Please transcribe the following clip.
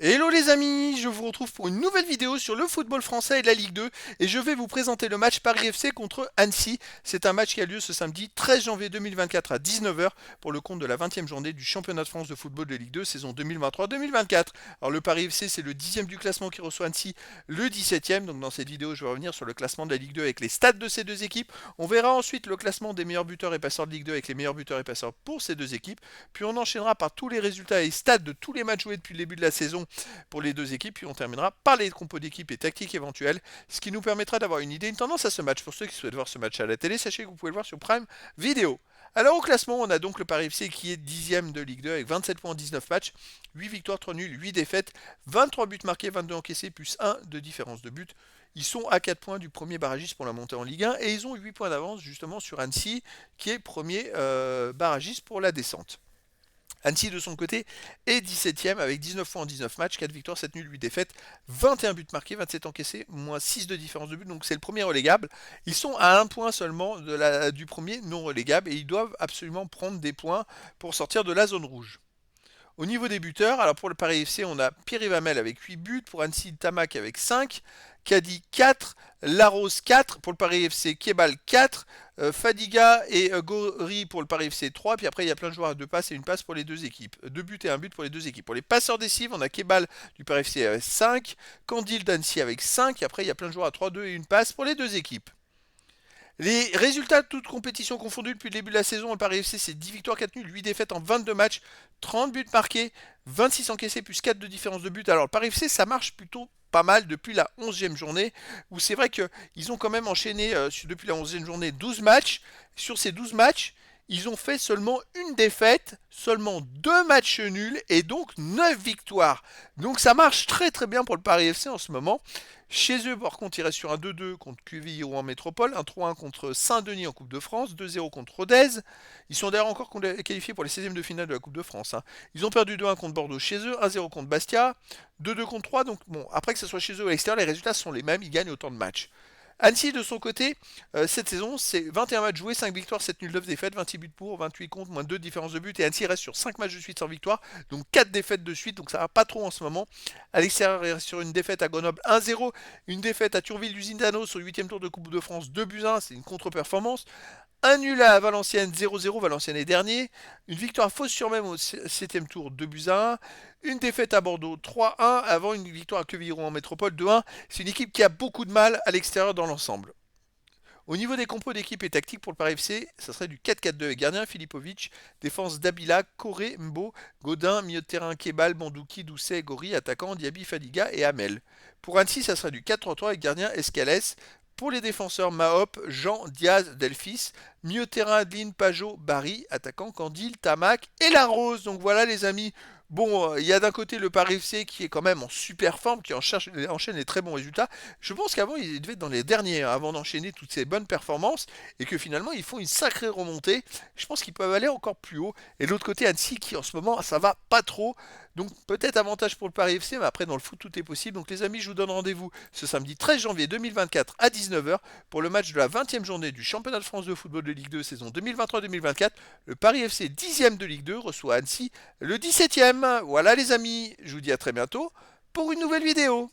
Hello les amis, je vous retrouve pour une nouvelle vidéo sur le football français et la Ligue 2 et je vais vous présenter le match Paris FC contre Annecy. C'est un match qui a lieu ce samedi 13 janvier 2024 à 19h pour le compte de la 20e journée du championnat de France de football de Ligue 2 saison 2023-2024. Alors le Paris FC c'est le 10e du classement qui reçoit Annecy le 17e. Donc dans cette vidéo je vais revenir sur le classement de la Ligue 2 avec les stats de ces deux équipes. On verra ensuite le classement des meilleurs buteurs et passeurs de Ligue 2 avec les meilleurs buteurs et passeurs pour ces deux équipes. Puis on enchaînera par tous les résultats et stats de tous les matchs joués depuis le début de la saison pour les deux équipes, puis on terminera par les compos d'équipe et tactiques éventuelles, ce qui nous permettra d'avoir une idée, une tendance à ce match. Pour ceux qui souhaitent voir ce match à la télé, sachez que vous pouvez le voir sur Prime Vidéo. Alors au classement, on a donc le Paris FC qui est 10e de Ligue 2 avec 27 points en 19 matchs, 8 victoires, 3 nuls, 8 défaites, 23 buts marqués, 22 encaissés, plus 1 de différence de but. Ils sont à 4 points du premier barragiste pour la montée en Ligue 1 et ils ont 8 points d'avance justement sur Annecy qui est premier barragiste pour la descente. Annecy de son côté est 17ème avec 19 points en 19 matchs, 4 victoires, 7 nuls, 8 défaites, 21 buts marqués, 27 encaissés, moins 6 de différence de but, donc c'est le premier relégable. Ils sont à un point seulement du premier non relégable et ils doivent absolument prendre des points pour sortir de la zone rouge. Au niveau des buteurs, alors pour le Paris FC, on a Pierre Hamel avec 8 buts, pour Annecy Tamac avec 5, Kadi 4, Larose 4, pour le Paris FC Kebal 4, Fadiga et Gori pour le Paris FC 3, puis après il y a plein de joueurs à 2 passes et une passe pour les deux équipes. 2 buts et un but pour les deux équipes. Pour les passeurs décisifs, on a Kebal du Paris FC avec 5, Candil d'Annecy avec 5, et après il y a plein de joueurs à 3-2 et une passe pour les deux équipes. Les résultats de toutes compétitions confondues depuis le début de la saison, le Paris FC c'est 10 victoires, 4 nuls, 8 défaites en 22 matchs, 30 buts marqués, 26 encaissés plus 4 de différence de but. Alors le Paris FC ça marche plutôt pas mal depuis la 11e journée, où c'est vrai qu'ils ont quand même enchaîné depuis la 11e journée 12 matchs. Sur ces 12 matchs, ils ont fait seulement une défaite, seulement 2 matchs nuls et donc 9 victoires. Donc ça marche très très bien pour le Paris FC en ce moment. Chez eux, par contre, ils restent sur un 2-2 contre QVI en métropole, un 3-1 contre Saint-Denis en Coupe de France, 2-0 contre Rodez. Ils sont d'ailleurs encore qualifiés pour les 16e de finale de la Coupe de France. Ils ont perdu 2-1 contre Bordeaux chez eux, 1-0 contre Bastia, 2-2 contre 3. Donc bon, après que ce soit chez eux ou à l'extérieur, les résultats sont les mêmes, ils gagnent autant de matchs. Annecy, de son côté, cette saison, c'est 21 matchs joués, 5 victoires, 7 nuls, 9 défaites, 26 buts pour, 28 contre, moins 2 différences de but. Et Annecy reste sur 5 matchs de suite sans victoire, donc 4 défaites de suite, donc ça va pas trop en ce moment. À l'extérieur, il reste sur une défaite à Grenoble 1-0, une défaite à Turville-Lusine d'Anneau sur le 8e tour de Coupe de France 2-1, c'est une contre-performance. Un nul à Valenciennes 0-0, Valenciennes est dernier. Une victoire fausse sur même au 7e tour 2-1. Une défaite à Bordeaux 3-1 avant une victoire à Quevilly-Rouen en métropole 2-1. C'est une équipe qui a beaucoup de mal à l'extérieur dans l'ensemble. Au niveau des compos d'équipe et tactique pour le Paris FC, ça serait du 4-4-2 avec gardien Filipovic, défense Dabila, Coré, Mbo, Godin, milieu de terrain Kebal, Bandouki, Doucet, Gori, attaquant Diaby, Fadiga et Hamel. Pour Annecy, ça serait du 4-3-3 avec gardien Escales. Pour les défenseurs Mahop, Jean, Diaz, Delphis, milieu de terrain Adeline, Pajot, Barry, attaquant Candil, Tamac et Larose. Donc voilà les amis. Bon, il y a d'un côté le Paris FC qui est quand même en super forme, qui enchaîne les très bons résultats. Je pense qu'avant, il devait être dans les derniers, avant d'enchaîner toutes ces bonnes performances, et que finalement, ils font une sacrée remontée. Je pense qu'ils peuvent aller encore plus haut. Et de l'autre côté, Annecy, qui en ce moment, ça va pas trop. Donc peut-être avantage pour le Paris FC, mais après, dans le foot, tout est possible. Donc les amis, je vous donne rendez-vous ce samedi 13 janvier 2024 à 19h pour le match de la 20e journée du championnat de France de football de Ligue 2 saison 2023-2024. Le Paris FC 10e de Ligue 2 reçoit Annecy le 17e. Voilà les amis, je vous dis à très bientôt pour une nouvelle vidéo.